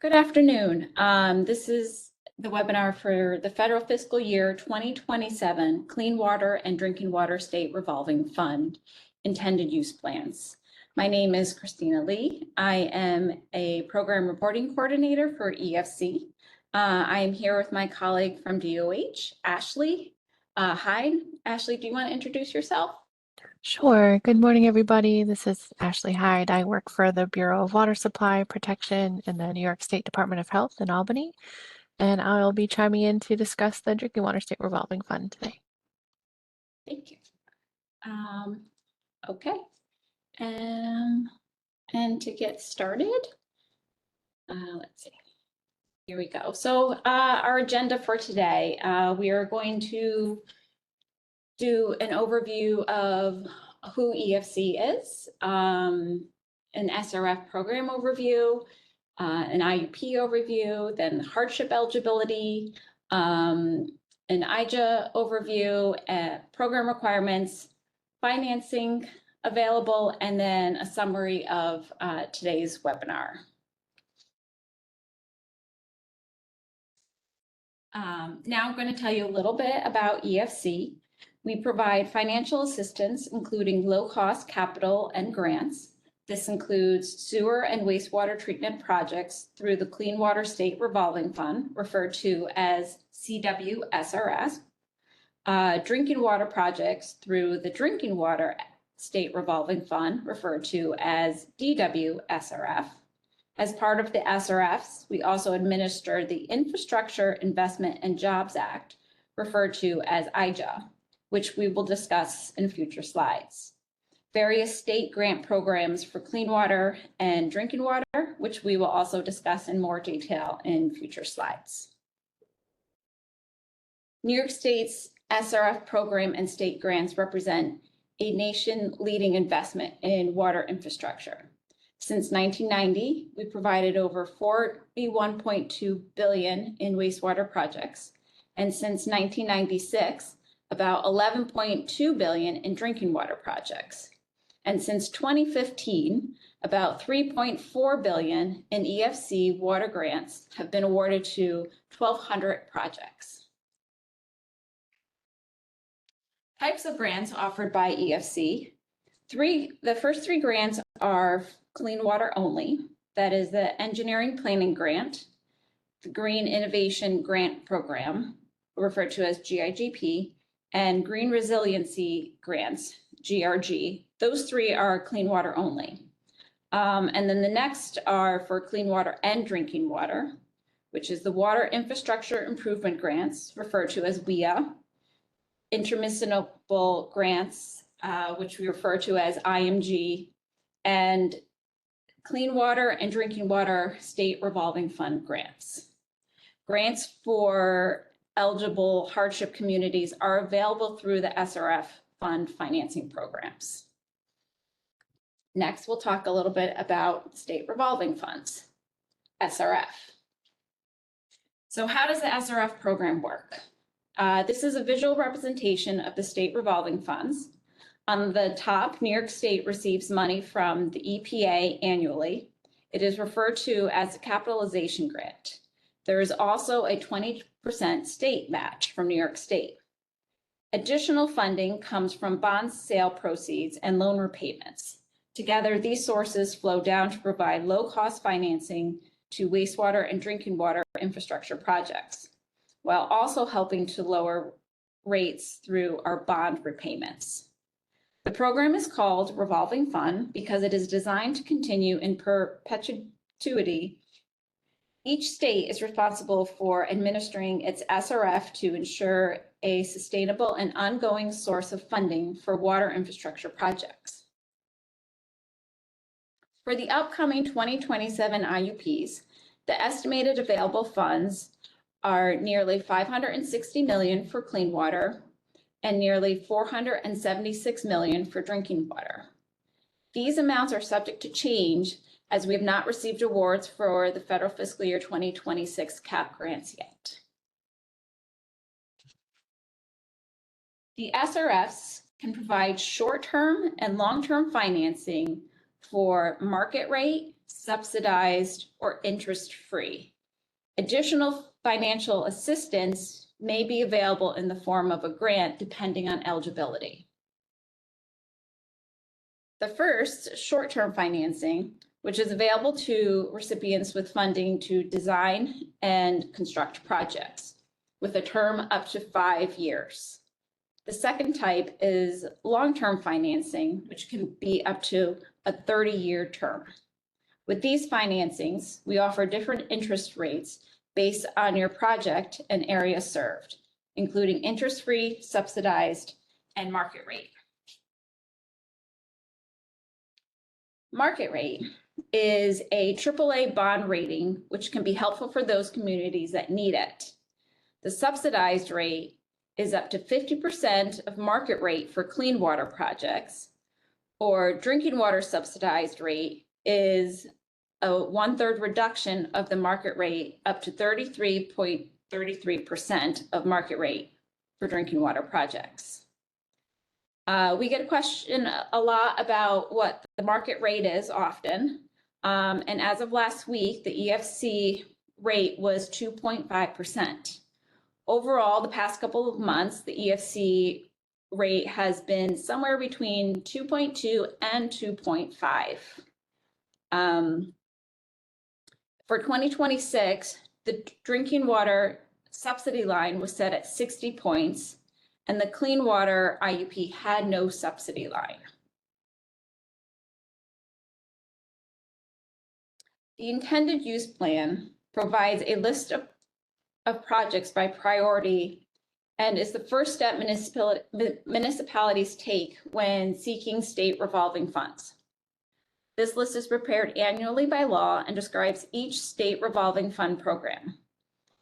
Good afternoon. This is the webinar for the federal fiscal year 2027 Clean Water and Drinking Water State Revolving Fund intended use plans. My name is Christina Lee. I am a program reporting coordinator for EFC. I am here with my colleague from DOH, Ashley Hyde. Ashley, do you want to introduce yourself? Sure. Good morning, everybody. This is Ashley Hyde. I work for the Bureau of Water Supply Protection in the New York State Department of Health in Albany, and I'll be chiming in to discuss the Drinking Water State Revolving Fund today. Thank you. Okay. And to get started, let's see. Here we go. So our agenda for today, we are going to do an overview of who EFC is, an SRF program overview, an IUP overview, then hardship eligibility, an IJA overview, program requirements, financing available, and then a summary of today's webinar. Now I'm going to tell you a little bit about EFC. We provide financial assistance, including low-cost capital and grants. This includes sewer and wastewater treatment projects through the Clean Water State Revolving Fund, referred to as CWSRS, drinking water projects through the Drinking Water State Revolving Fund, referred to as DWSRF. As part of the SRFs, we also administer the Infrastructure Investment and Jobs Act, referred to as IJA, which we will discuss in future slides. Various state grant programs for clean water and drinking water, which we will also discuss in more detail in future slides. New York State's SRF program and state grants represent a nation-leading investment in water infrastructure. Since 1990, we provided over $41.2 billion in wastewater projects, and since 1996, about $11.2 billion in drinking water projects. And since 2015, about $3.4 billion in EFC water grants have been awarded to 1,200 projects. Types of grants offered by EFC. The first three grants are clean water only. That is the Engineering Planning Grant, the Green Innovation Grant Program, referred to as GIGP, and Green Resiliency Grants, GRG. Those three are clean water only. And then the next are for clean water and drinking water, which is the Water Infrastructure Improvement Grants, referred to as WIA, Intermunicipal Grants, which we refer to as IMG, and Clean Water and Drinking Water State Revolving Fund grants. Grants for eligible hardship communities are available through the SRF fund financing programs. Next, we'll talk a little bit about state revolving funds, SRF. So how does the SRF program work? This is a visual representation of the state revolving funds. On the top, New York State receives money from the EPA annually. It is referred to as a capitalization grant. There is also a 20% state match from New York State. Additional funding comes from bond sale proceeds and loan repayments. Together, these sources flow down to provide low-cost financing to wastewater and drinking water infrastructure projects, while also helping to lower rates through our bond repayments. The program is called Revolving Fund because it is designed to continue in perpetuity. Each state is responsible for administering its SRF to ensure a sustainable and ongoing source of funding for water infrastructure projects. For the upcoming 2027 IUPs, the estimated available funds are nearly $560 million for clean water and nearly $476 million for drinking water. These amounts are subject to change as we have not received awards for the federal fiscal year 2026 CAP grants yet. The SRFs can provide short-term and long-term financing for market rate, subsidized, or interest-free. Additional financial assistance may be available in the form of a grant depending on eligibility. The first, short-term financing, which is available to recipients with funding to design and construct projects with a term up to 5 years. The second type is long-term financing, which can be up to a 30-year term. With these financings, we offer different interest rates based on your project and area served, including interest-free, subsidized, and market rate. Market rate is a AAA bond rating, which can be helpful for those communities that need it. The subsidized rate is up to 50% of market rate for clean water projects, or drinking water subsidized rate is a 1/3 reduction of the market rate up to 33.33% of market rate for drinking water projects. We get a question a lot about what the market rate is often. And as of last week, the EFC rate was 2.5%. Overall, the past couple of months, the EFC rate has been somewhere between 2.2 and 2.5. For 2026, the drinking water subsidy line was set at 60 points, and the clean water IUP had no subsidy line. The intended use plan provides a list of projects by priority and is the first step municipalities take when seeking state revolving funds. This list is prepared annually by law and describes each state revolving fund program.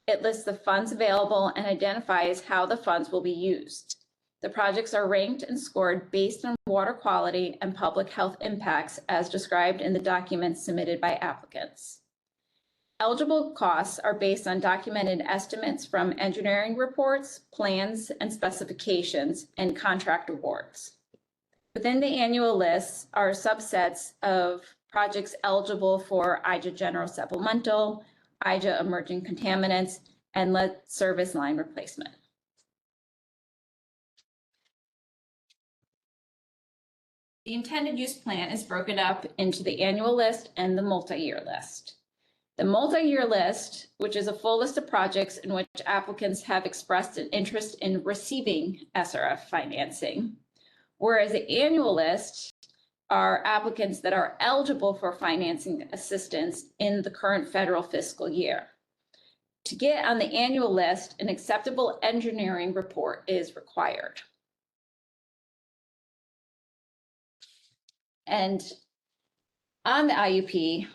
It lists the funds available and identifies how the funds will be used. The projects are ranked and scored based on water quality and public health impacts as described in the documents submitted by applicants. Eligible costs are based on documented estimates from engineering reports, plans, and specifications, and contract awards. Within the annual lists are subsets of projects eligible for IJA General Supplemental, IJA Emerging Contaminants, and lead service line replacement. The intended use plan is broken up into the annual list and the multi-year list. The multi-year list, which is a full list of projects in which applicants have expressed an interest in receiving SRF financing, whereas the annual list are applicants that are eligible for financing assistance in the current federal fiscal year. To get on the annual list, an acceptable engineering report is required. And on the IUP,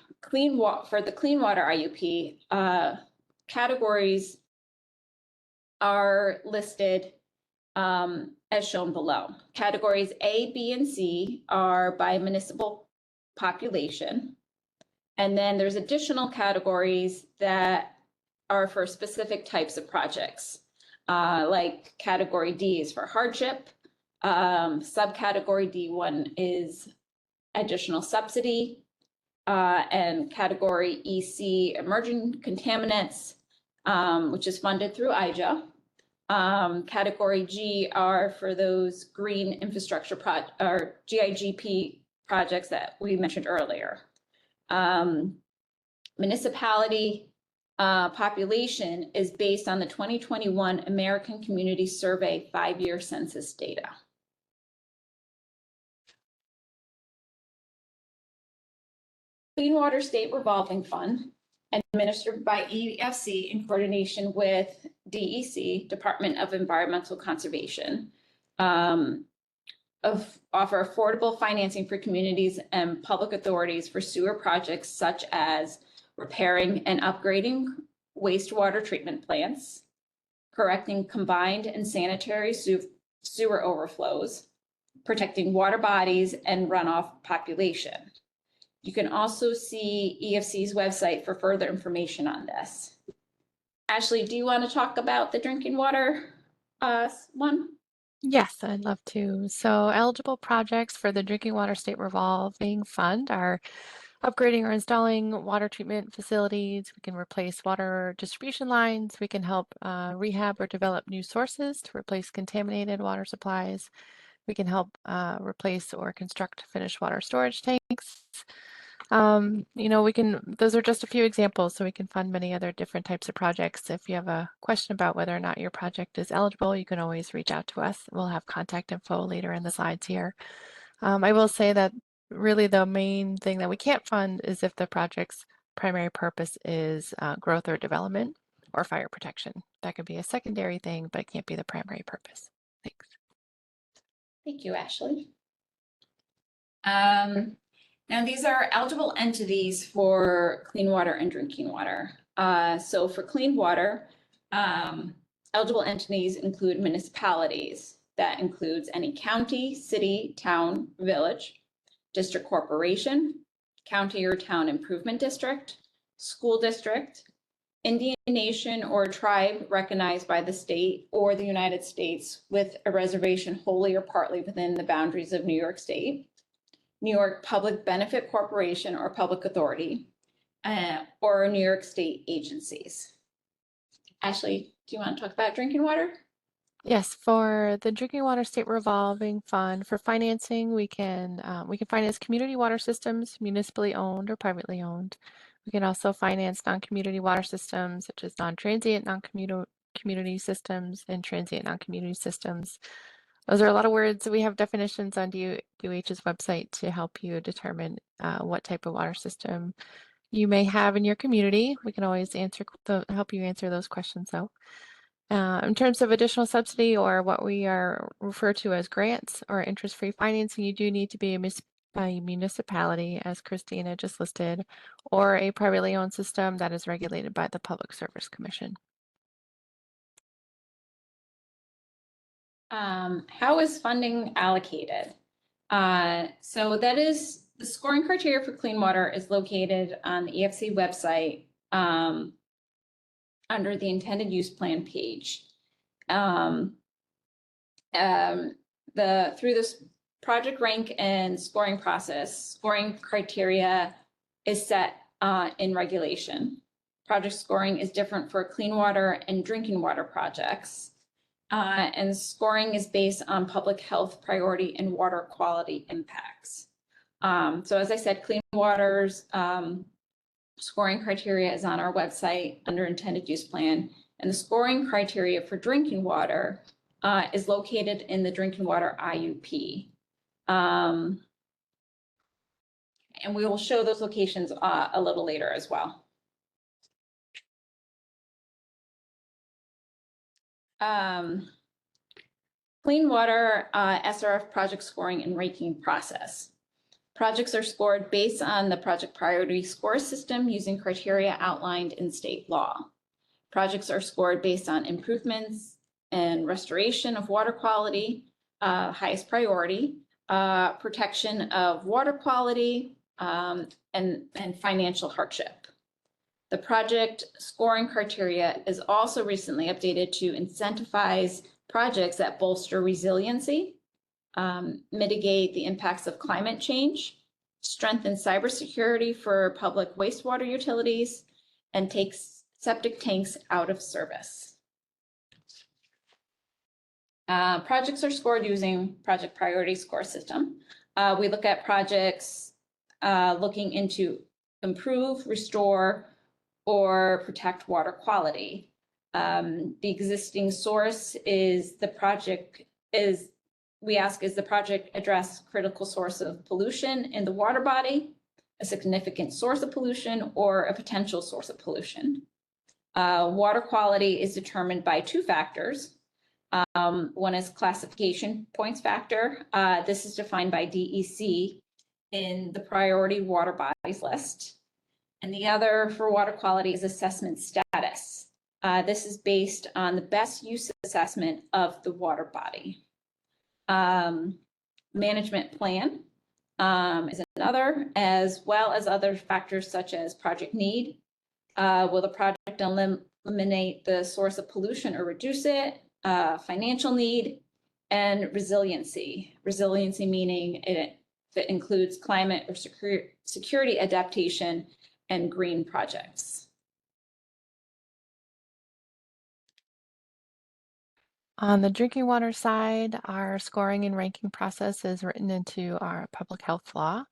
for the clean water IUP, categories are listed as shown below. Categories A, B, and C are by municipal population. And then there's additional categories that are for specific types of projects. Like category D is for hardship. Subcategory D1 is additional subsidy. And category EC, emerging contaminants, which is funded through IJA. Category G are for those green infrastructure or GIGP projects that we mentioned earlier. Municipality population is based on the 2021 American Community Survey 5-year census data. Clean Water State Revolving Fund, administered by EFC in coordination with DEC, Department of Environmental Conservation, offer affordable financing for communities and public authorities for sewer projects such as repairing and upgrading wastewater treatment plants, correcting combined and sanitary sewer overflows, protecting water bodies and runoff population. You can also see EFC's website for further information on this. Ashley, do you want to talk about the drinking water one? Yes, I'd love to. So eligible projects for the Drinking Water State Revolving Fund are upgrading or installing water treatment facilities. We can replace water distribution lines. We can help rehab or develop new sources to replace contaminated water supplies. We can help replace or construct finished water storage tanks. Those are just a few examples, so we can fund many other different types of projects. If you have a question about whether or not your project is eligible, you can always reach out to us. We'll have contact info later in the slides here. I will say that really the main thing that we can't fund is if the project's primary purpose is growth or development or fire protection. That could be a secondary thing, but it can't be the primary purpose. Thanks. Thank you, Ashley. Now, these are eligible entities for clean water and drinking water. So for clean water, eligible entities include municipalities. That includes any county, city, town, village, district corporation, county or town improvement district, school district, Indian nation or tribe recognized by the state or the United States with a reservation wholly or partly within the boundaries of New York State, New York Public Benefit Corporation or Public Authority, or New York State agencies. Ashley, do you want to talk about drinking water? Yes, for the Drinking Water State Revolving Fund, for financing, we can finance community water systems, municipally owned or privately owned. We can also finance non-community water systems, such as non-transient, non-community systems, and transient non-community systems. Those are a lot of words. We have definitions on DOH's website to help you determine what type of water system you may have in your community. We can always help you answer those questions, though. In terms of additional subsidy or what we are referred to as grants or interest-free financing, you do need to be a municipality, as Christina just listed, or a privately owned system that is regulated by the Public Service Commission. How is funding allocated? So that is the scoring criteria for clean water is located on the EFC website under the intended use plan page. Through this project rank and scoring process, scoring criteria is set in regulation. Project scoring is different for clean water and drinking water projects. And scoring is based on public health priority and water quality impacts. So as I said, clean water's scoring criteria is on our website under intended use plan, and the scoring criteria for drinking water is located in the drinking water IUP. And we will show those locations a little later as well. Clean water SRF project scoring and ranking process. Projects are scored based on the project priority score system using criteria outlined in state law. Projects are scored based on improvements and restoration of water quality, highest priority, protection of water quality, and financial hardship. The project scoring criteria is also recently updated to incentivize projects that bolster resiliency, mitigate the impacts of climate change, strengthen cybersecurity for public wastewater utilities, and takes septic tanks out of service. Projects are scored using project priority score system. We look at projects looking into improve, restore, or protect water quality. The existing source is the project is, we ask, is the project address critical source of pollution in the water body, a significant source of pollution, or a potential source of pollution? Water quality is determined by two factors. One is classification points factor. This is defined by DEC in the priority water bodies list. And the other for water quality is assessment status. This is based on the best use assessment of the water body. Management plan is another, as well as other factors such as project need. Will the project eliminate the source of pollution or reduce it? Financial need, and resiliency. Resiliency meaning it includes climate or security adaptation and green projects. On the drinking water side, our scoring and ranking process is written into our public health law.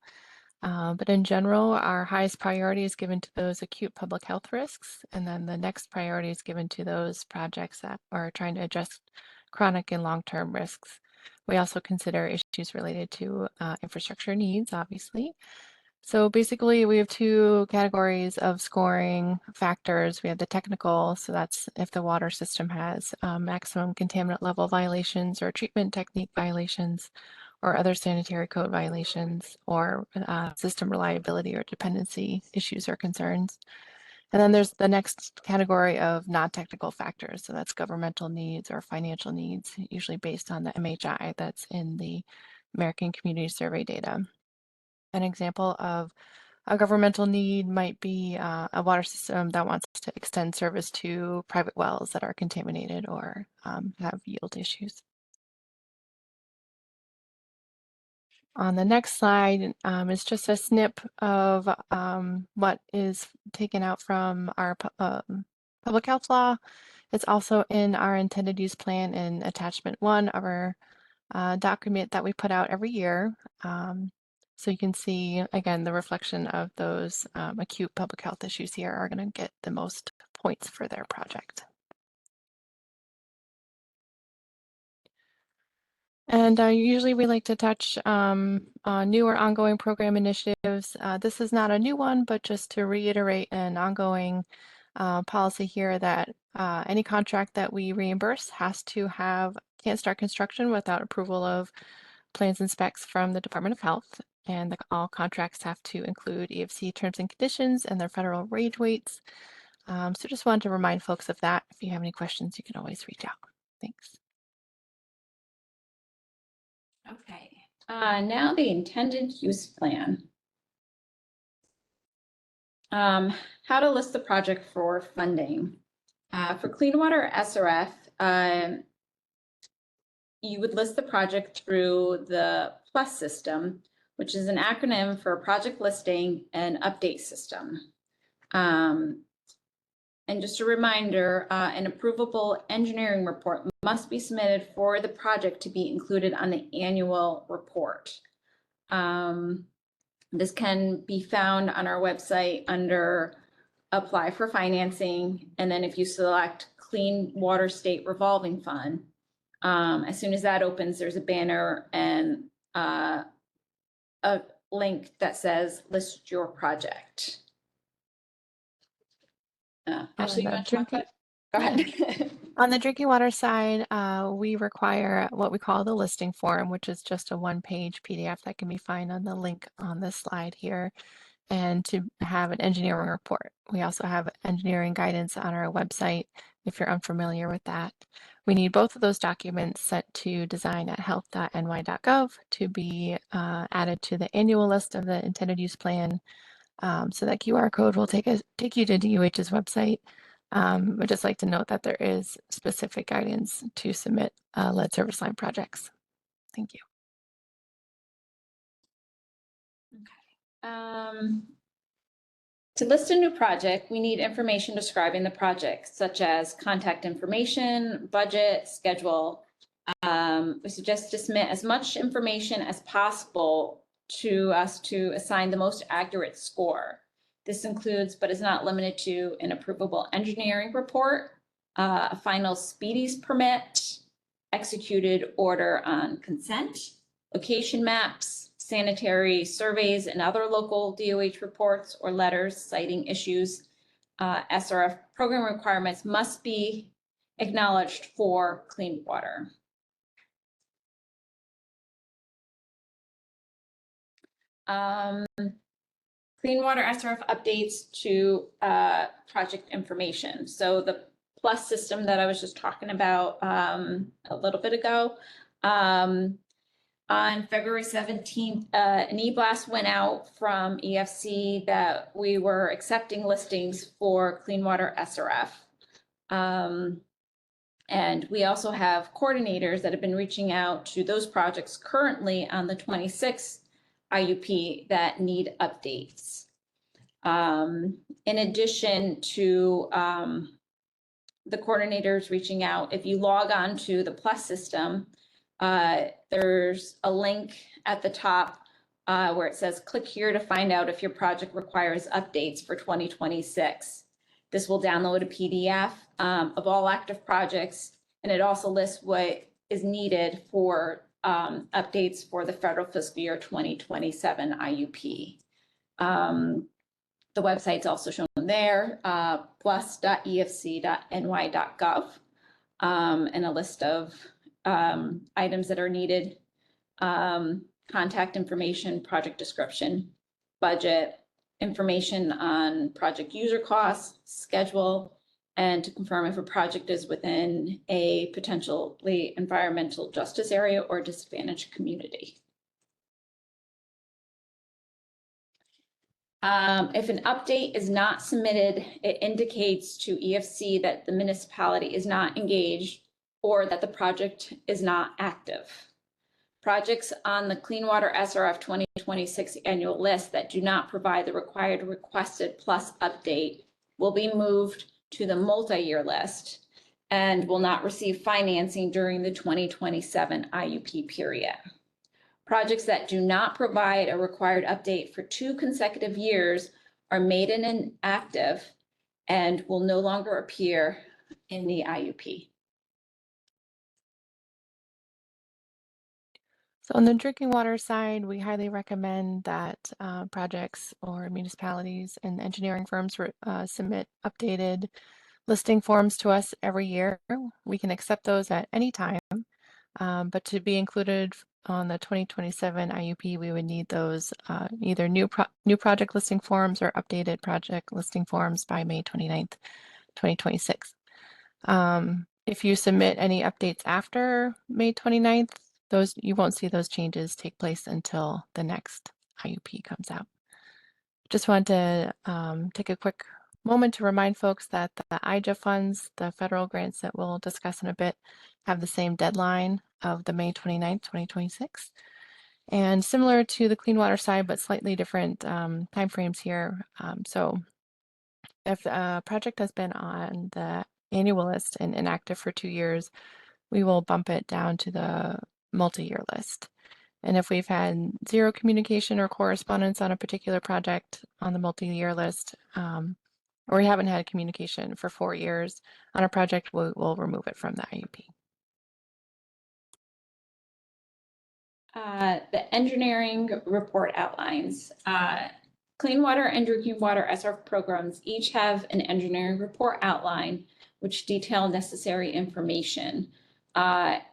But in general, our highest priority is given to those acute public health risks, and then the next priority is given to those projects that are trying to address chronic and long-term risks. We also consider issues related to infrastructure needs, obviously. So basically, we have two categories of scoring factors. We have the technical, so that's if the water system has maximum contaminant level violations or treatment technique violations, or other sanitary code violations, or system reliability or dependency issues or concerns. And then there's the next category of non-technical factors. So that's governmental needs or financial needs, usually based on the MHI that's in the American Community Survey data. An example of a governmental need might be a water system that wants to extend service to private wells that are contaminated or have yield issues. On the next slide is just a snip of what is taken out from our public health law. It's also in our intended use plan in attachment 1 of our document that we put out every year. So you can see, again, the reflection of those acute public health issues here are going to get the most points for their project. And usually we like to touch on new or ongoing program initiatives. This is not a new one, but just to reiterate an ongoing policy here that any contract that we reimburse can't start construction without approval of plans and specs from the Department of Health. And all contracts have to include EFC terms and conditions and their federal wage weights. So just wanted to remind folks of that. If you have any questions, you can always reach out. Thanks. Okay, now the intended use plan. How to list the project for funding. For Clean Water SRF, you would list the project through the PLUS system, which is an acronym for Project Listing and Update System. And just a reminder, an approvable engineering report must be submitted for the project to be included on the annual report. This can be found on our website under Apply for Financing. And then if you select Clean Water State Revolving Fund, as soon as that opens, there's a banner and a link that says list your project. Ashley, you want to talk about it? Go ahead. On the drinking water side, we require what we call the listing form, which is just a one-page PDF that can be found on the link on this slide here, and to have an engineering report. We also have engineering guidance on our website if you're unfamiliar with that. We need both of those documents sent to design@health.ny.gov to be added to the annual list of the intended use plan. So that QR code will take you to DOH's website. I'd just like to note that there is specific guidance to submit lead service line projects. Thank you. Okay. To list a new project, we need information describing the project, such as contact information, budget, schedule. We suggest to submit as much information as possible to us to assign the most accurate score. This includes, but is not limited to, an approvable engineering report, a final speedies permit, executed order on consent, location maps, sanitary surveys, and other local DOH reports or letters citing issues. SRF program requirements must be acknowledged for clean water. Clean Water SRF updates to project information. So the PLUS system that I was just talking about a little bit ago, on February 17th, an e-blast went out from EFC that we were accepting listings for Clean Water SRF. And we also have coordinators that have been reaching out to those projects currently on the 26th IUP that need updates. In addition to the coordinators reaching out, if you log on to the Plus system, there's a link at the top where it says click here to find out if your project requires updates for 2026. This will download a PDF of all active projects, and it also lists what is needed for updates for the federal fiscal year 2027 IUP. The website's also shown there, plus.efc.ny.gov, and a list of items that are needed, contact information, project description, budget, information on project user costs, schedule, and to confirm if a project is within a potentially environmental justice area or disadvantaged community. If an update is not submitted, it indicates to EFC that the municipality is not engaged or that the project is not active. Projects on the Clean Water SRF 2026 annual list that do not provide the required requested plus update will be moved to the multi-year list and will not receive financing during the 2027 IUP period. Projects that do not provide a required update for 2 consecutive years are made inactive and will no longer appear in the IUP. So on the drinking water side, we highly recommend that projects or municipalities and engineering firms submit updated listing forms to us every year. We can accept those at any time, but to be included on the 2027 IUP, we would need those either new project listing forms or updated project listing forms by May 29th, 2026. If you submit any updates after May 29th, you won't see those changes take place until the next IUP comes out. Just want to take a quick moment to remind folks that the IJA funds, the federal grants that we'll discuss in a bit, have the same deadline of the May 29th, 2026. And similar to the clean water side, but slightly different timeframes here. So if a project has been on the annual list and inactive for 2 years, we will bump it down to the multi-year list. And if we've had 0 communication or correspondence on a particular project on the multi-year list, or we haven't had communication for 4 years on a project, we'll remove it from the IUP. The engineering report outlines. Clean water and drinking water SRF programs each have an engineering report outline which detail necessary information,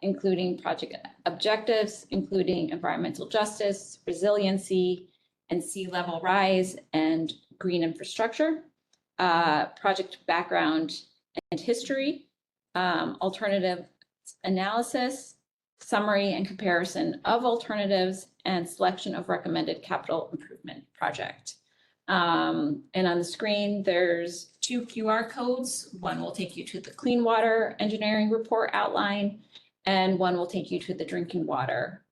including project objectives, including environmental justice, resiliency, and sea level rise and green infrastructure, project background and history, alternative analysis, summary and comparison of alternatives, and selection of recommended capital improvement project. And on the screen, there's 2 QR codes. One will take you to the clean water engineering report outline, and one will take you to the drinking water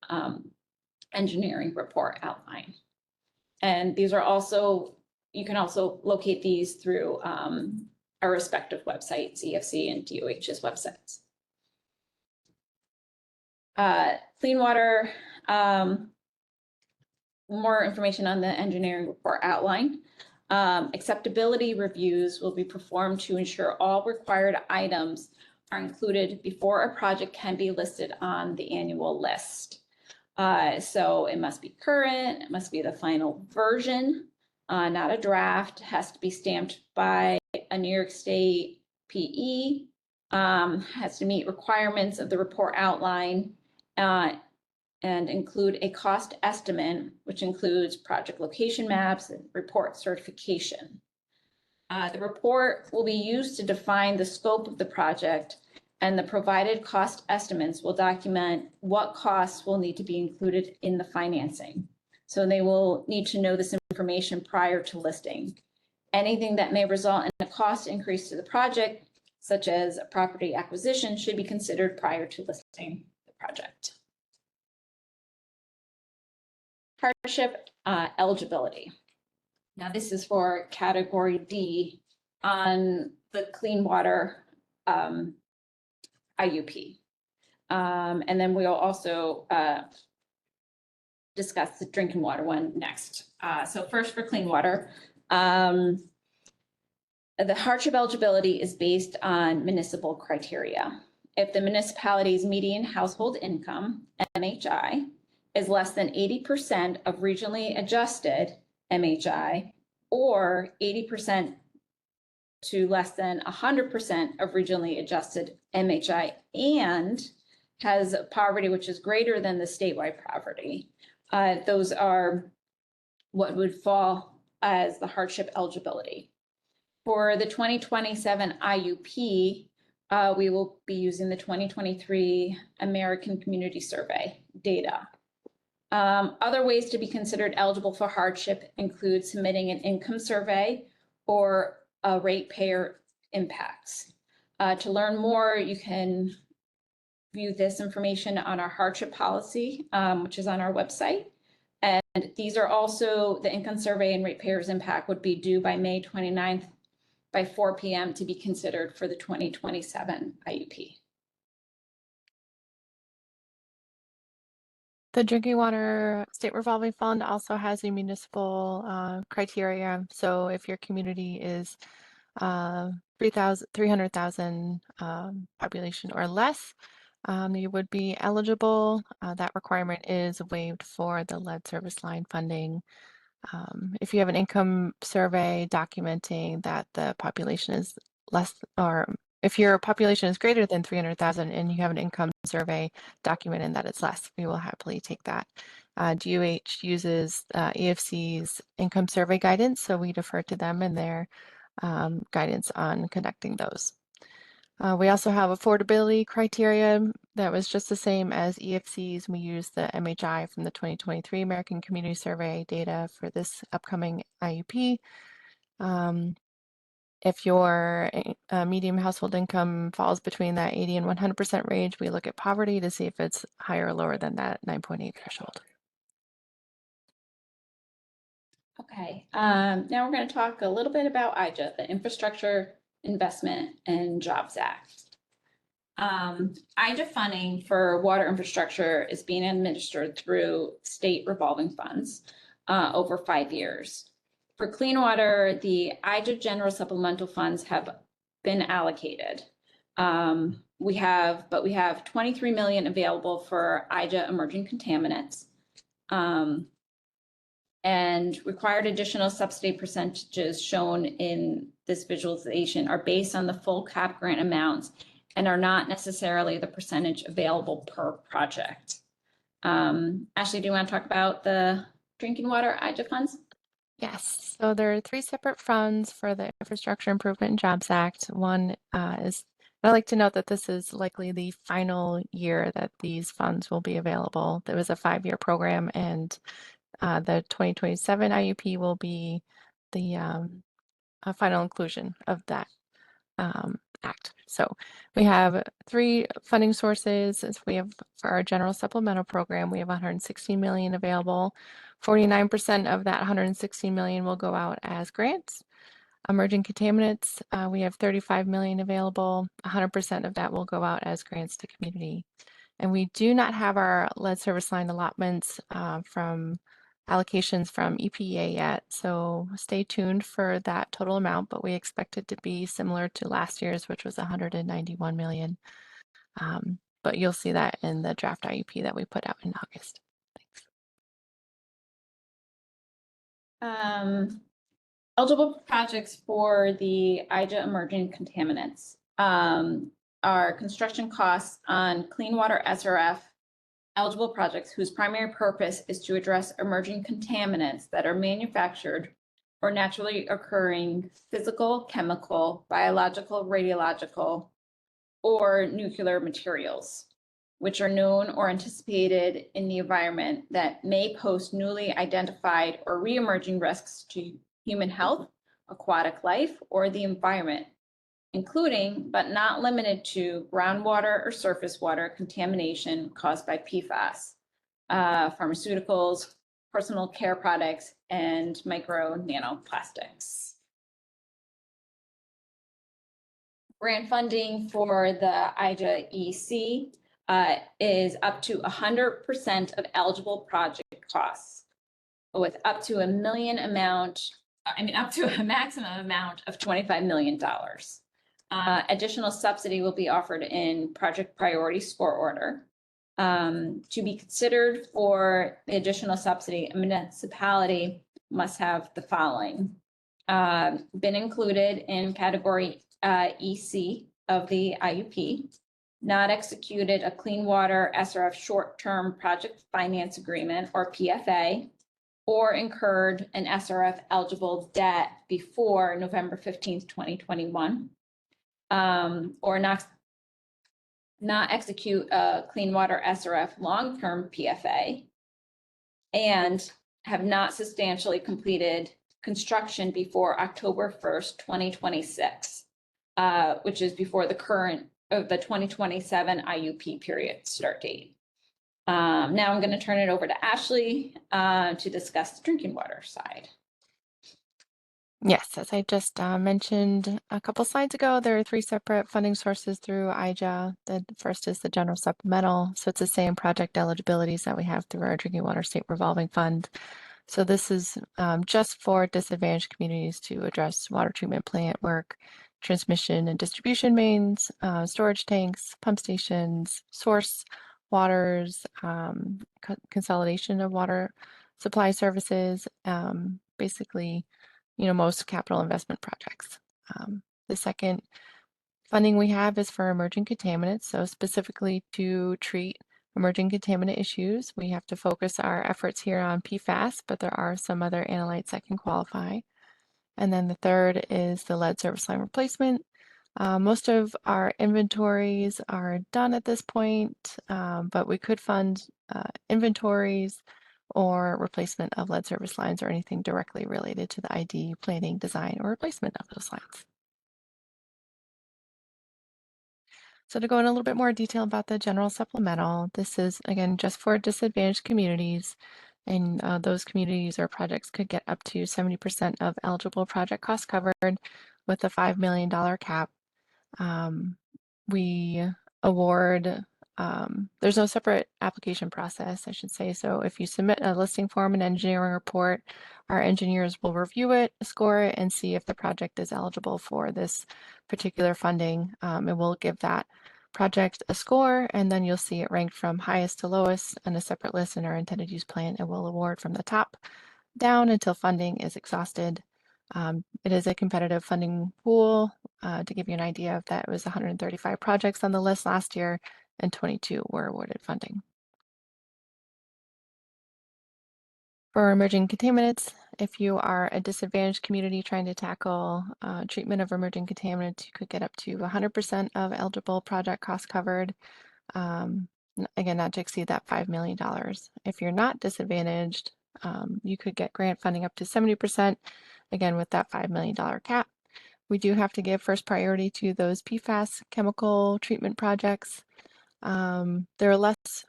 engineering report outline. And these are also, you can also locate these through our respective websites, EFC and DOH's websites. Clean water, more information on the engineering report outline. Acceptability reviews will be performed to ensure all required items are included before a project can be listed on the annual list. So it must be current, it must be the final version, not a draft. It has to be stamped by a New York State PE, has to meet requirements of the report outline, and include a cost estimate, which includes project location maps and report certification. The report will be used to define the scope of the project, and the provided cost estimates will document what costs will need to be included in the financing. So they will need to know this information prior to listing. Anything that may result in a cost increase to the project such as property acquisition, should be considered prior to listing the project. Hardship eligibility. Now, this is for category D on the clean water IUP. And then we'll also discuss the drinking water one next. So first for clean water, the hardship eligibility is based on municipal criteria. If the municipality's median household income, MHI, is less than 80% of regionally adjusted MHI, or 80% to less than 100% of regionally adjusted MHI, and has poverty which is greater than the statewide poverty, those are what would fall as the hardship eligibility. For the 2027 IUP, we will be using the 2023 American Community Survey data. Other ways to be considered eligible for hardship include submitting an income survey or a ratepayer impacts. To learn more, you can view this information on our hardship policy, which is on our website. And these are also, the income survey and ratepayers impact would be due by May 29th by 4 p.m. to be considered for the 2027 IUP. The Drinking Water State Revolving Fund also has a municipal criteria. So if your community is 300,000 population or less, you would be eligible. That requirement is waived for the lead service line funding. If you have an income survey documenting that the population is less, or if your population is greater than 300,000 and you have an income survey documenting that it's less, we will happily take that. DOH uses EFC's income survey guidance, so we defer to them and their guidance on conducting those. We also have affordability criteria that was just the same as EFC's. We use the MHI from the 2023 American Community Survey data for this upcoming IUP. If your median household income falls between that 80 and 100% range, we look at poverty to see if it's higher or lower than that 9.8 threshold. Okay, now we're going to talk a little bit about IJA, the Infrastructure Investment and Jobs Act. IJA funding for water infrastructure is being administered through state revolving funds over 5 years. For clean water, the IJA general supplemental funds have been allocated. We have 23 million available for IJA emerging contaminants. And required additional subsidy percentages shown in this visualization are based on the full cap grant amounts and are not necessarily the percentage available per project. Ashley, do you want to talk about the drinking water IJA funds? Yes, so there are 3 separate funds for the Infrastructure Improvement and Jobs Act. One is, I'd like to note that this is likely the final year that these funds will be available. There was a 5-year program, and the 2027 IUP will be the final inclusion of that act. So we have 3 funding sources. As we have for our general supplemental program, we have 116 million available. 49% of that 116 million will go out as grants. Emerging contaminants, we have 35 million available. 100% of that will go out as grants to community. And we do not have our lead service line allotments from allocations from EPA yet, so stay tuned for that total amount, but we expect it to be similar to last year's, which was 191 million. But you'll see that in the draft IUP that we put out in August. Thanks. Eligible projects for the IJA emerging contaminants are construction costs on clean water SRF eligible projects whose primary purpose is to address emerging contaminants that are manufactured or naturally occurring physical, chemical, biological, radiological, or nuclear materials, which are known or anticipated in the environment that may pose newly identified or re-emerging risks to human health, aquatic life, or the environment, including but not limited to groundwater or surface water contamination caused by PFAS, pharmaceuticals, personal care products, and micro nanoplastics. Grant funding for the IJA EC is up to 100% of eligible project costs, with up to up to a maximum amount of $25 million. Additional subsidy will be offered in project priority score order. To be considered for the additional subsidy, a municipality must have the following. Been included in category EC of the IUP, not executed a clean water SRF short-term project finance agreement or PFA, or incurred an SRF eligible debt before November 15th, 2021, or not execute a clean water SRF long-term PFA, and have not substantially completed construction before October 1st, 2026, which is before the current of the 2027 IUP period start date. Now I'm going to turn it over to Ashley to discuss the drinking water side. Yes, as I just mentioned a couple slides ago, there are 3 separate funding sources through IJA. The first is the general supplemental. So it's the same project eligibilities that we have through our Drinking Water State Revolving Fund. So this is just for disadvantaged communities to address water treatment plant work, transmission and distribution mains, storage tanks, pump stations, source waters, consolidation of water supply services, basically, most capital investment projects. The second funding we have is for emerging contaminants. So specifically to treat emerging contaminant issues, we have to focus our efforts here on PFAS, but there are some other analytes that can qualify. And then the third is the lead service line replacement. Most of our inventories are done at this point, but we could fund inventories or replacement of lead service lines or anything directly related to the ID, planning, design, or replacement of those lines. So to go in a little bit more detail about the general supplemental, this is, again, just for disadvantaged communities. And those communities or projects could get up to 70% of eligible project costs covered with a $5 million cap. We award, there's no separate application process, I should say. So if you submit a listing form and engineering report, our engineers will review it, score it, and see if the project is eligible for this particular funding. And we'll give that project a score, and then you'll see it ranked from highest to lowest on a separate list in our intended use plan, and we'll award from the top down until funding is exhausted. It is a competitive funding pool. To give you an idea of that, it was 135 projects on the list last year, and 22 were awarded funding. For emerging contaminants, if you are a disadvantaged community trying to tackle treatment of emerging contaminants, you could get up to 100% of eligible project costs covered. Again, not to exceed that $5 million. If you're not disadvantaged, you could get grant funding up to 70%, again, with that $5 million cap. We do have to give first priority to those PFAS chemical treatment projects. There are less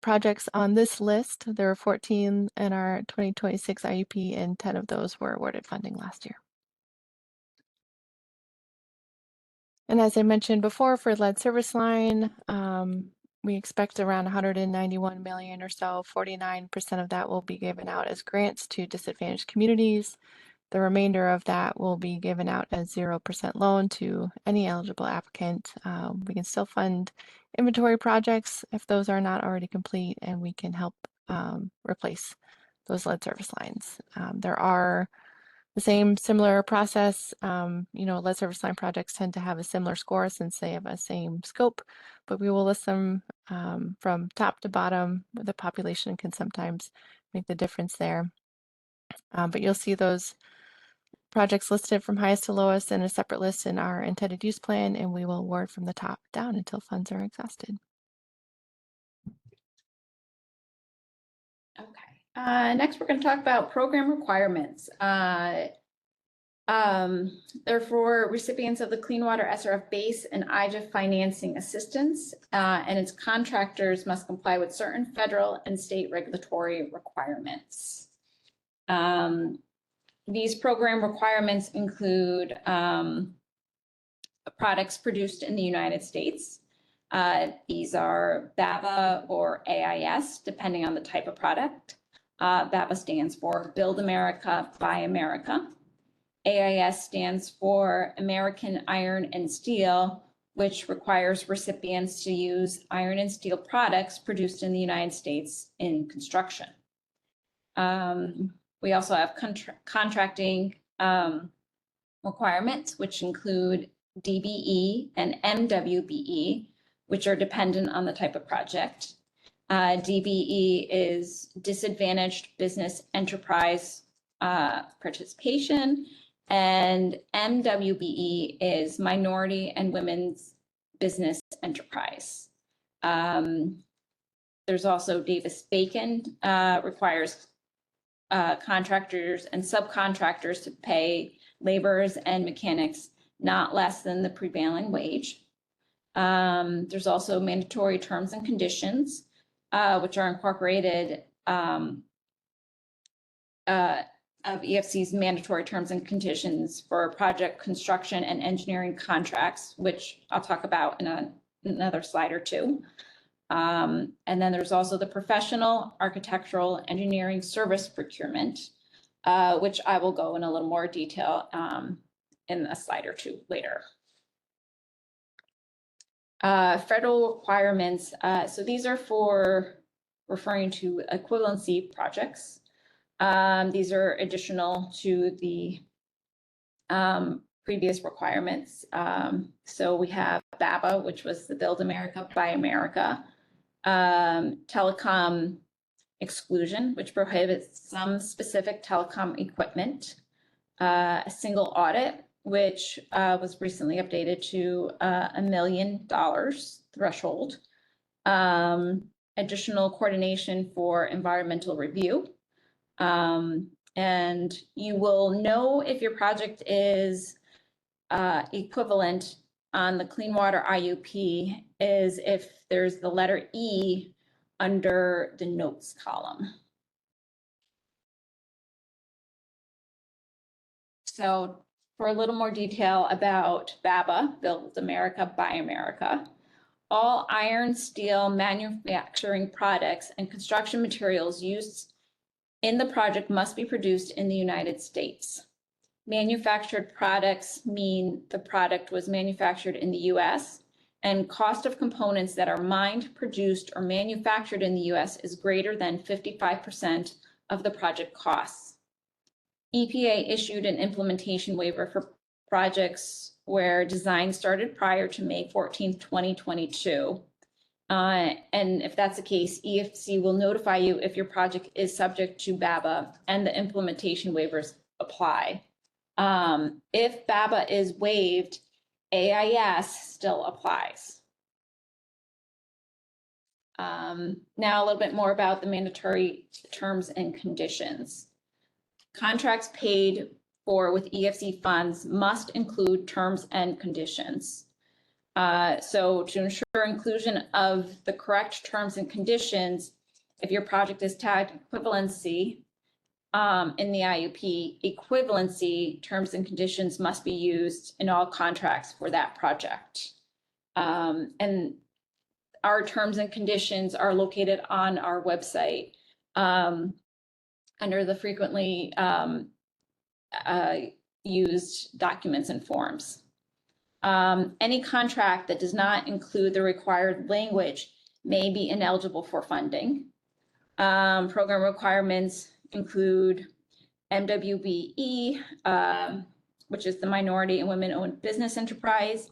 projects on this list. There are 14 in our 2026 IUP, and 10 of those were awarded funding last year. And as I mentioned before, for lead service line, we expect around 191 million or so. 49% of that will be given out as grants to disadvantaged communities. The remainder of that will be given out as 0% loan to any eligible applicant. We can still fund inventory projects if those are not already complete, and we can help replace those lead service lines. There are the same similar process. Lead service line projects tend to have a similar score since they have a same scope, but we will list them from top to bottom. The population can sometimes make the difference there. But you'll see those projects listed from highest to lowest in a separate list in our intended use plan, and we will award from the top down until funds are exhausted. Okay. Next, we're going to talk about program requirements. Therefore, recipients of the Clean Water SRF base and IGF financing assistance and its contractors must comply with certain federal and state regulatory requirements. These program requirements include products produced in the United States. These are BABA or AIS, depending on the type of product. BABA stands for Build America, Buy America. AIS stands for American Iron and Steel, which requires recipients to use iron and steel products produced in the United States in construction. We also have contracting requirements, which include DBE and MWBE, which are dependent on the type of project. DBE is Disadvantaged Business Enterprise Participation, and MWBE is Minority and Women's Business Enterprise. There's also Davis-Bacon, requires contractors and subcontractors to pay laborers and mechanics not less than the prevailing wage. There's also mandatory terms and conditions, which are incorporated of EFC's mandatory terms and conditions for project construction and engineering contracts, which I'll talk about in another slide or two. And then there's also the professional architectural engineering service procurement, which I will go in a little more detail in a slide or two later. Federal requirements. So these are for referring to equivalency projects. These are additional to the previous requirements. So we have BABA, which was the Build America, Buy America. Telecom exclusion, which prohibits some specific telecom equipment. A single audit, which was recently updated to $1 million threshold. Additional coordination for environmental review. And you will know if your project is equivalent on the Clean Water IUP is if there's the letter E under the notes column. So for a little more detail about BABA, Build America, Buy America, all iron, steel, manufacturing products and construction materials used in the project must be produced in the United States. Manufactured products mean the product was manufactured in the US, and cost of components that are mined, produced, or manufactured in the US is greater than 55% of the project costs. EPA issued an implementation waiver for projects where design started prior to May 14th, 2022. And if that's the case, EFC will notify you if your project is subject to BABA and the implementation waivers apply. If BABA is waived, AIS still applies. Now a little bit more about the mandatory terms and conditions. Contracts paid for with EFC funds must include terms and conditions. So to ensure inclusion of the correct terms and conditions, if your project is tagged equivalency in the IUP, equivalency terms and conditions must be used in all contracts for that project. And our terms and conditions are located on our website under the frequently used documents and forms. Any contract that does not include the required language may be ineligible for funding. Program requirements include MWBE, which is the Minority and Women-Owned Business Enterprise,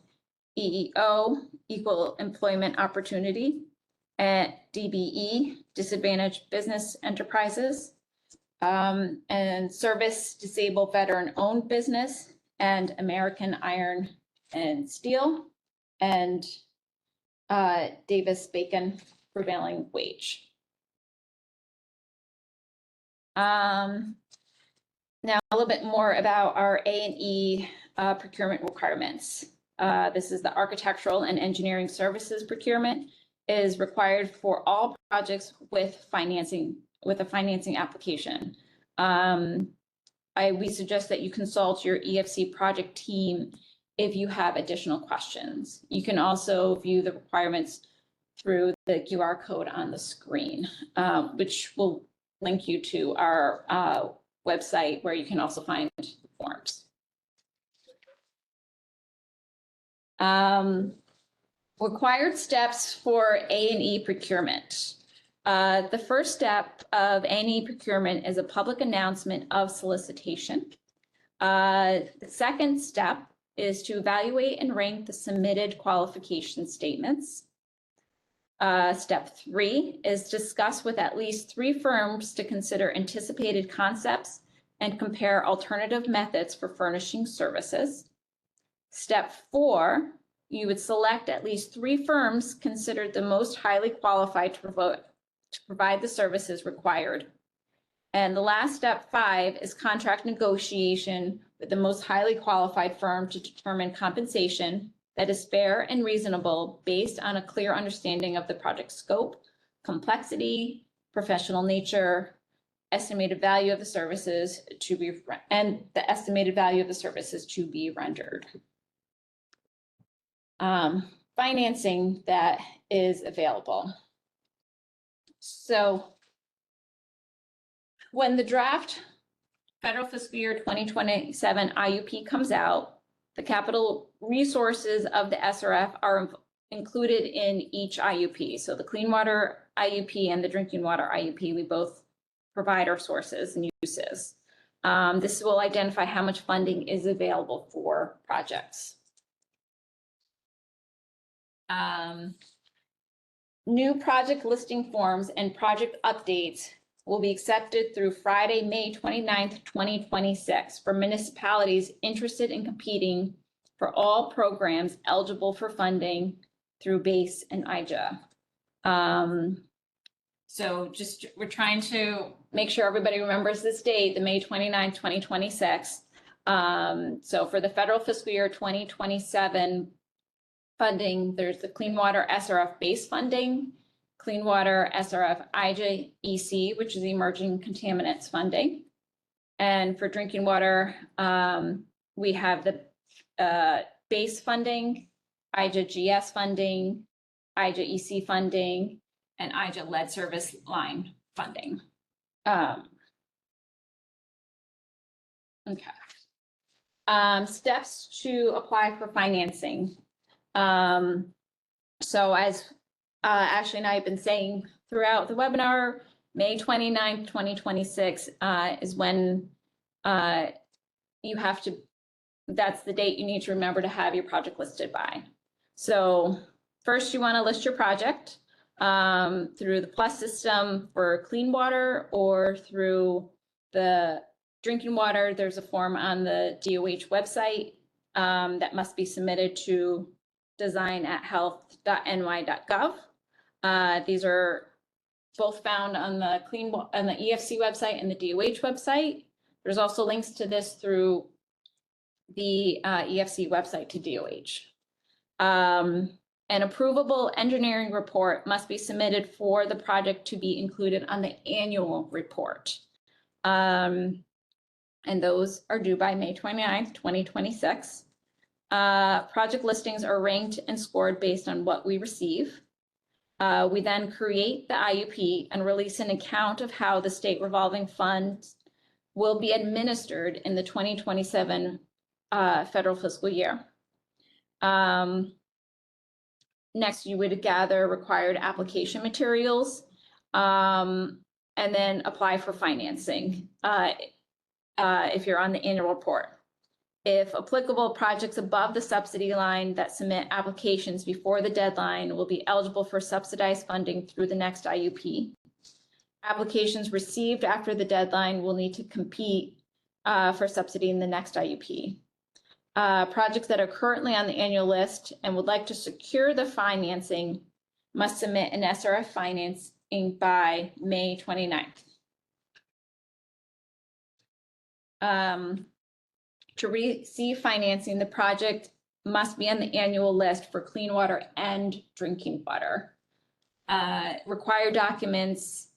EEO, Equal Employment Opportunity, and DBE, Disadvantaged Business Enterprises, and Service Disabled Veteran-Owned Business, and American Iron and Steel, and Davis-Bacon Prevailing Wage. Now, a little bit more about our A&E procurement requirements. This is the architectural and engineering services procurement is required for all projects with a financing application. We suggest that you consult your EFC project team if you have additional questions. You can also view the requirements through the QR code on the screen, which will link you to our website where you can also find forms. Required steps for A&E procurement. The first step of A&E procurement is a public announcement of solicitation. The second step is to evaluate and rank the submitted qualification statements. Step 3 is discuss with at least 3 firms to consider anticipated concepts and compare alternative methods for furnishing services. Step 4, you would select at least 3 firms considered the most highly qualified to provide the services required. And the last step 5 is contract negotiation with the most highly qualified firm to determine compensation that is fair and reasonable based on a clear understanding of the project scope, complexity, professional nature, estimated value of the services to be, and the estimated value of the services to be rendered. Financing that is available. So when the draft federal fiscal year 2027 IUP comes out, the capital resources of the SRF are included in each IUP. So the clean water IUP and the drinking water IUP, we both provide our sources and uses. This will identify how much funding is available for projects. New project listing forms and project updates will be accepted through Friday, May 29th, 2026 for municipalities interested in competing for all programs eligible for funding through BASE and IJA. So we're trying to make sure everybody remembers this date, the May 29th, 2026. So for the federal fiscal year 2027 funding, there's the Clean Water SRF base funding, Clean Water SRF IJA EC, which is the Emerging Contaminants funding. And for drinking water, we have the base funding, IJA GS funding, IJA EC funding, and IJA lead service line funding. Okay. Steps to apply for financing. So as Ashley and I have been saying throughout the webinar, May 29th, 2026 is when you have to, that's the date you need to remember to have your project listed by. So first you want to list your project through the PLUS system for clean water or through the drinking water. There's a form on the DOH website that must be submitted to design@health.ny.gov. These are both found on the EFC website and the DOH website. There's also links to this through the EFC website to DOH. An approvable engineering report must be submitted for the project to be included on the annual report. And those are due by May 29th, 2026. Project listings are ranked and scored based on what we receive. We then create the IUP and release an account of how the state revolving funds will be administered in the 2027 federal fiscal year. Next, you would gather required application materials and then apply for financing if you're on the annual report. If applicable, projects above the subsidy line that submit applications before the deadline will be eligible for subsidized funding through the next IUP. Applications received after the deadline will need to compete for subsidy in the next IUP. Projects that are currently on the annual list and would like to secure the financing must submit an SRF financing by May 29th. To receive financing, the project must be on the annual list for clean water and drinking water. Required documents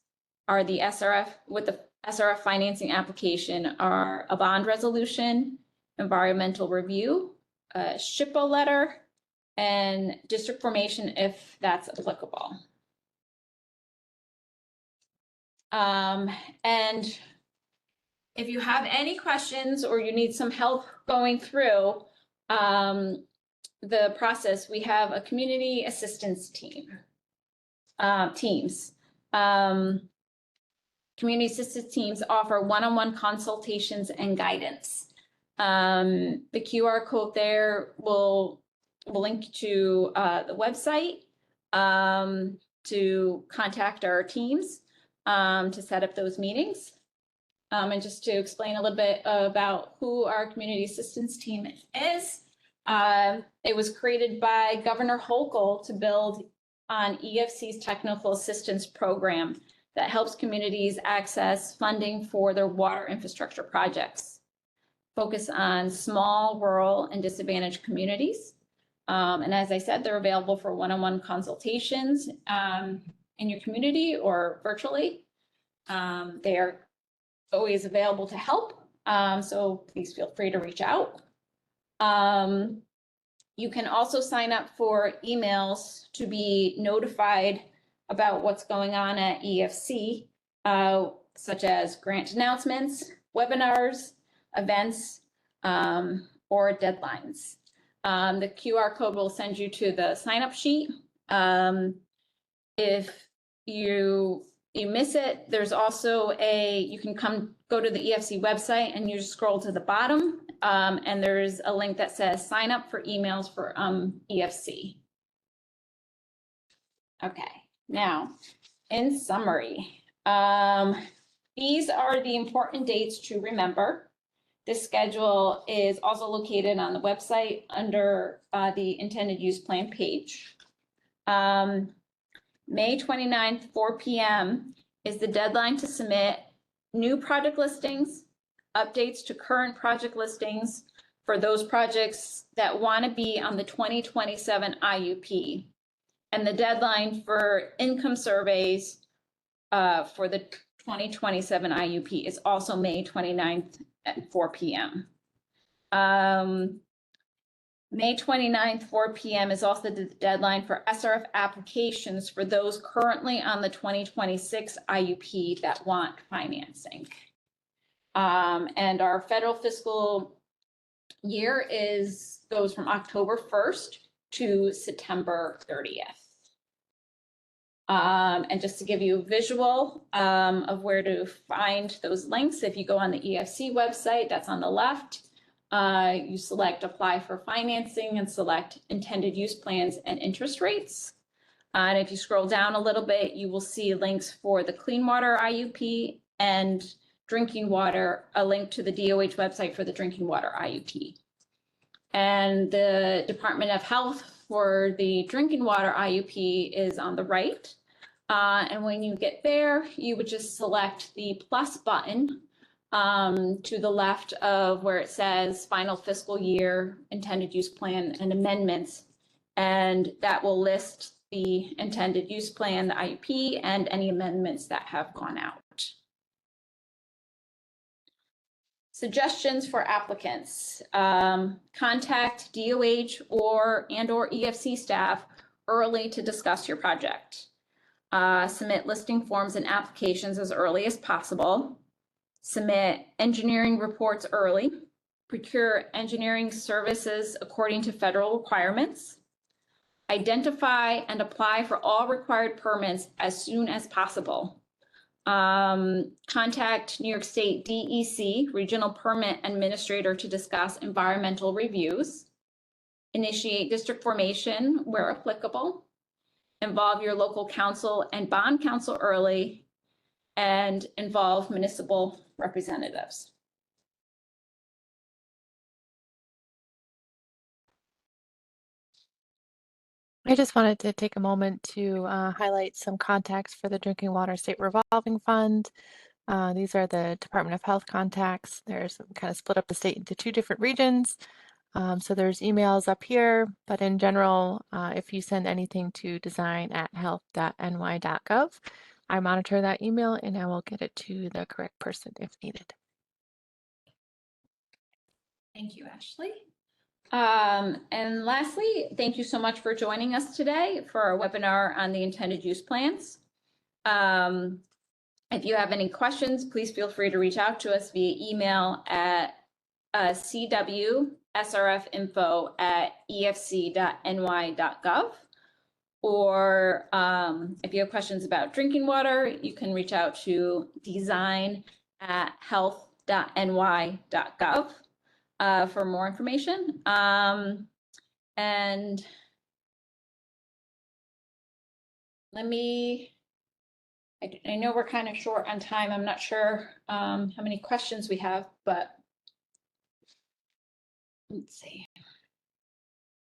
are the SRF, with the SRF financing application are a bond resolution, environmental review, a SHPO letter, and district formation if that's applicable. And if you have any questions or you need some help going through the process, we have a community assistance teams. Community assistance teams offer one-on-one consultations and guidance. The QR code there will link to the website to contact our teams to set up those meetings. And just to explain a little bit about who our community assistance team is, it was created by Governor Hochul to build on EFC's technical assistance program that helps communities access funding for their water infrastructure projects. Focus on small, rural, and disadvantaged communities. And as I said, they're available for one-on-one consultations in your community or virtually. They are always available to help, so please feel free to reach out. You can also sign up for emails to be notified about what's going on at EFC, such as grant announcements, webinars, events, or deadlines. The QR code will send you to the sign-up sheet. If you miss it, there's also you can go to the EFC website and you just scroll to the bottom and there's a link that says sign up for emails for EFC. Okay, now in summary, these are the important dates to remember. This schedule is also located on the website under the intended use plan page. May 29th, 4 p.m. is the deadline to submit new project listings, updates to current project listings for those projects that want to be on the 2027 IUP. And the deadline for income surveys for the 2027 IUP is also May 29th at 4 p.m. May 29th, 4 p.m. is also the deadline for SRF applications for those currently on the 2026 IUP that want financing. And our federal fiscal year goes from October 1st to September 30th. And just to give you a visual of where to find those links, if you go on the EFC website, that's on the left. You select apply for financing and select intended use plans and interest rates. And if you scroll down a little bit, you will see links for the clean water IUP and drinking water, a link to the DOH website for the drinking water IUP. And the Department of Health for the drinking water IUP is on the right. And when you get there, you would just select the plus button to the left of where it says final fiscal year, intended use plan and amendments. And that will list the intended use plan, the IUP, and any amendments that have gone out. Suggestions for applicants. Contact DOH or EFC staff early to discuss your project. Submit listing forms and applications as early as possible. Submit engineering reports early. Procure engineering services according to federal requirements. Identify and apply for all required permits as soon as possible. Contact New York State DEC, Regional Permit Administrator, to discuss environmental reviews. Initiate district formation where applicable. Involve your local council and bond council early, and involve municipal representatives. I just wanted to take a moment to highlight some contacts for the Drinking Water State Revolving Fund. These are the Department of Health contacts. There's kind of split up the state into 2 different regions. So there's emails up here, but in general, if you send anything to design@health.ny.gov, I monitor that email and I will get it to the correct person if needed. Thank you, Ashley. And lastly, thank you so much for joining us today for our webinar on the intended use plans. If you have any questions, please feel free to reach out to us via email at cwsrfinfo@efc.ny.gov. Or if you have questions about drinking water, you can reach out to design@health.ny.gov for more information. And let me, I know we're kind of short on time. I'm not sure how many questions we have, but let's see.